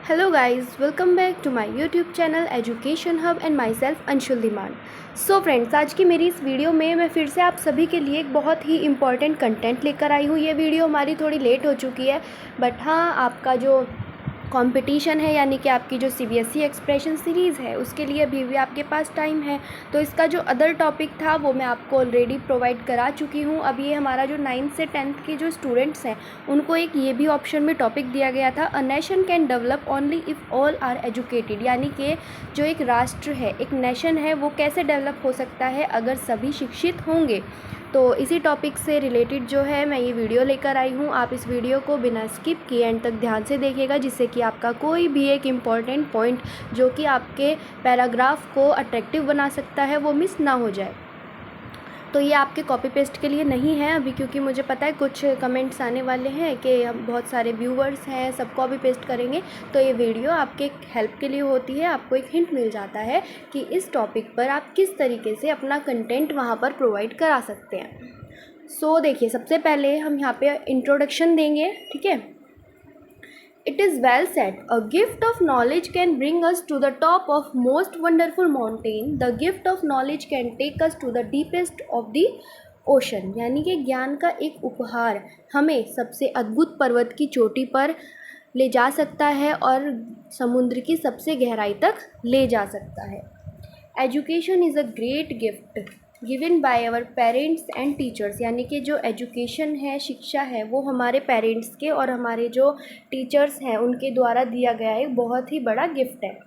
Hello guys, welcome back to my YouTube channel Education Hub and myself Anshul Dhiman. So friends, आज की मेरी इस video में मैं फिर से आप सभी के लिए एक बहुत ही इम्पॉर्टेंट कंटेंट लेकर आई हूँ। ये वीडियो हमारी थोड़ी लेट हो चुकी है, बट हाँ, आपका जो कंपटीशन है यानी कि आपकी जो सीबीएसई एक्सप्रेशन सीरीज़ है उसके लिए अभी भी आपके पास टाइम है। तो इसका जो अदर टॉपिक था वो मैं आपको ऑलरेडी प्रोवाइड करा चुकी हूँ। अब ये हमारा जो 9th से 10th के जो स्टूडेंट्स हैं उनको एक ये भी ऑप्शन में टॉपिक दिया गया था, a nation can develop only if all are educated, यानी कि जो एक राष्ट्र है, एक नेशन है, वो कैसे डेवलप हो सकता है अगर सभी शिक्षित होंगे। तो इसी टॉपिक से रिलेटेड जो है मैं ये वीडियो लेकर आई हूँ। आप इस वीडियो को बिना स्किप किए एंड तक ध्यान से देखिएगा, जिससे कि आपका कोई भी एक इम्पॉर्टेंट पॉइंट जो कि आपके पैराग्राफ को अट्रैक्टिव बना सकता है वो मिस ना हो जाए। तो ये आपके कॉपी पेस्ट के लिए नहीं है अभी, क्योंकि मुझे पता है कुछ कमेंट्स आने वाले हैं कि हम बहुत सारे व्यूवर्स हैं, सब कॉपी पेस्ट करेंगे। तो ये वीडियो आपके हेल्प के लिए होती है, आपको एक हिंट मिल जाता है कि इस टॉपिक पर आप किस तरीके से अपना कंटेंट वहाँ पर प्रोवाइड करा सकते हैं। सो देखिए, सबसे पहले हम यहाँ पे इंट्रोडक्शन देंगे, ठीक है। It is well said. A gift of knowledge can bring us to the top of most wonderful mountain. The gift of knowledge can take us to the deepest of the ocean. यानी कि ज्ञान का एक उपहार हमें सबसे अद्भुत पर्वत की चोटी पर ले जा सकता है और समुद्र की सबसे गहराई तक ले जा सकता है। Education is a great gift given by our parents and teachers, यानी कि जो एजुकेशन है, शिक्षा है, वो हमारे पेरेंट्स के और हमारे जो टीचर्स हैं उनके द्वारा दिया गया एक बहुत ही बड़ा गिफ्ट है।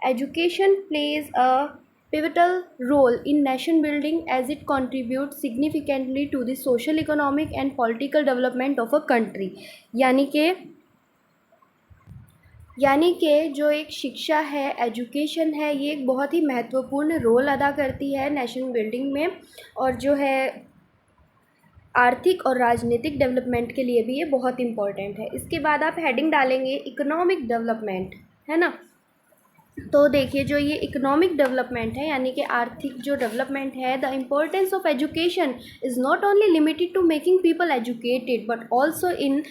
Education plays a pivotal role in nation building as it contributes significantly to the social, economic and political development of a country। यानी कि जो एक शिक्षा है, एजुकेशन है, ये एक बहुत ही महत्वपूर्ण रोल अदा करती है नेशन बिल्डिंग में, और जो है आर्थिक और राजनीतिक डेवलपमेंट के लिए भी ये बहुत इम्पॉर्टेंट है। इसके बाद आप हेडिंग डालेंगे इकोनॉमिक डेवलपमेंट, है ना। तो देखिए, जो ये इकोनॉमिक डेवलपमेंट है यानी कि आर्थिक जो डेवलपमेंट है, the importance of education is not only limited to making people educated but also in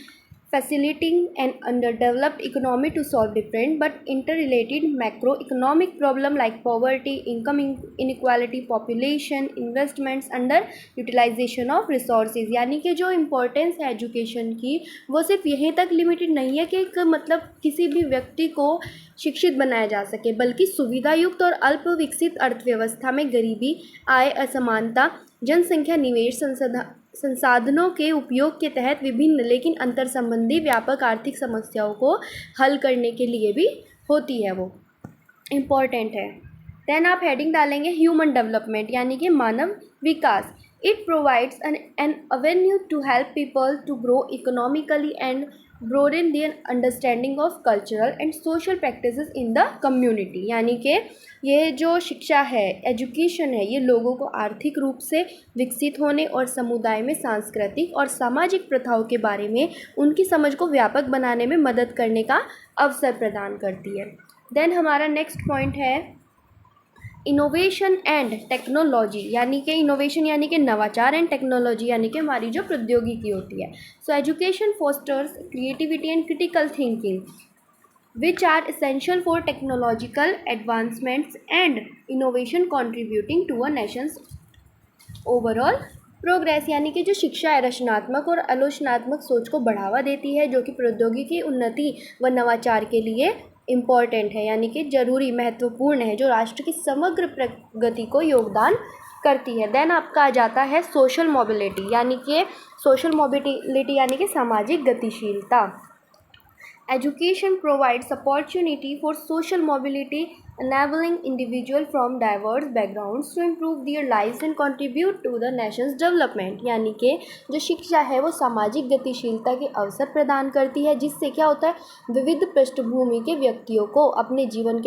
facilitating an underdeveloped economy to solve different but interrelated macroeconomic problem like poverty, income inequality, population, investments, under utilization of resources। यानी कि जो importance है education की वो सिर्फ यहीं तक limited नहीं है कि मतलब किसी भी व्यक्ति को शिक्षित बनाया जा सके, बल्कि सुविधा युक्त और अल्प विकसित अर्थव्यवस्था में गरीबी, आय असमानता, जनसंख्या, निवेश, संसाधनों के उपयोग के तहत विभिन्न लेकिन अंतर संबंधी व्यापक आर्थिक समस्याओं को हल करने के लिए भी होती है, वो इम्पॉर्टेंट है। देन आप हेडिंग डालेंगे ह्यूमन डेवलपमेंट, यानी कि मानव विकास। It provides an avenue to help people to grow economically and broaden their understanding of cultural and social practices in the community। यानी कि ये जो शिक्षा है, एजुकेशन है, ये लोगों को आर्थिक रूप से विकसित होने और समुदाय में सांस्कृतिक और सामाजिक प्रथाओं के बारे में उनकी समझ को व्यापक बनाने में मदद करने का अवसर प्रदान करती है। देन हमारा नेक्स्ट पॉइंट है इनोवेशन एंड टेक्नोलॉजी, यानी कि इनोवेशन यानी कि नवाचार, एंड टेक्नोलॉजी यानी कि हमारी जो प्रौद्योगिकी होती है। So education fosters creativity and critical thinking which are essential for technological advancements and innovation contributing to a nation's overall progress। यानी कि जो शिक्षा है रचनात्मक और आलोचनात्मक सोच को बढ़ावा देती है, जो कि प्रौद्योगिकी उन्नति व नवाचार के लिए इम्पॉर्टेंट है, यानी कि ज़रूरी, महत्वपूर्ण है, जो राष्ट्र की समग्र प्रगति को योगदान करती है। देन आपका आ जाता है सोशल मोबिलिटी, यानी कि सोशल मोबिलिटी यानी कि सामाजिक गतिशीलता। Education provides opportunity for social mobility, enabling individuals from diverse backgrounds to improve their lives and contribute to the nation's development। यानी कि जो शिक्षा है वो सामाजिक गतिशीलता के अवसर प्रदान करती है, जिससे क्या होता है, विविध पृष्ठभूमि के व्यक्तियों को अपने जीवन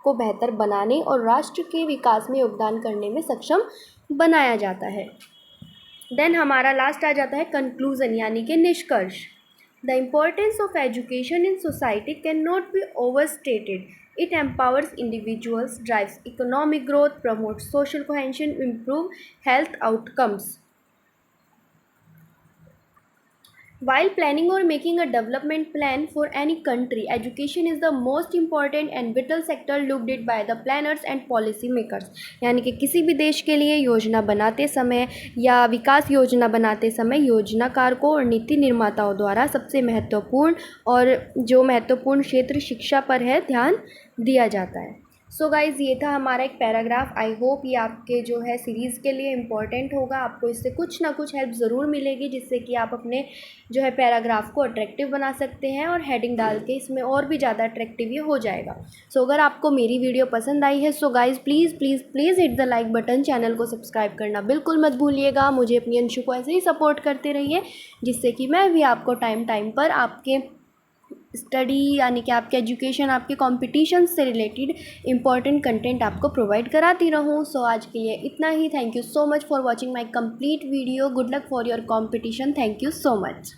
को बेहतर बनाने और राष्ट्र के विकास में योगदान करने में सक्षम बनाया जाता है। देन हमारा लास्ट आ जाता है कंक्लूजन, यानी कि निष्कर्ष। The importance of education in society cannot be overstated. It empowers individuals, drives economic growth, promotes social cohesion, improves health outcomes, While planning or making a development plan for any country, education is the most important and vital sector looked at by the planners and policy makers. यानी कि किसी भी देश के लिए योजना बनाते समय या विकास योजना बनाते समय योजनाकार और नीति निर्माताओं द्वारा सबसे महत्वपूर्ण और जो महत्वपूर्ण क्षेत्र शिक्षा पर है ध्यान दिया जाता है. सो गाइज़, ये था हमारा एक पैराग्राफ. आई होप ये आपके जो है सीरीज़ के लिए इम्पॉर्टेंट होगा. आपको इससे कुछ ना कुछ हेल्प ज़रूर मिलेगी जिससे कि आप अपने जो है पैराग्राफ को अट्रैक्टिव बना सकते हैं और हेडिंग डाल के इसमें और भी ज़्यादा अट्रैक्टिव ये हो जाएगा. सो अगर आपको मेरी वीडियो पसंद आई है so guys please please please hit the like button. Channel को सब्सक्राइब करना बिल्कुल मत भूलिएगा. मुझे अपनी अंशु को ऐसे ही सपोर्ट करते रहिए जिससे कि मैं भी आपको टाइम टाइम पर आपके स्टडी यानी कि आपके एजुकेशन, आपके कॉम्पिटिशन से रिलेटेड इंपॉर्टेंट कंटेंट आपको प्रोवाइड कराती रहूँ. सो आज के लिए इतना ही. Thank you so much for watching my complete video. Good luck for your competition. Thank you so much.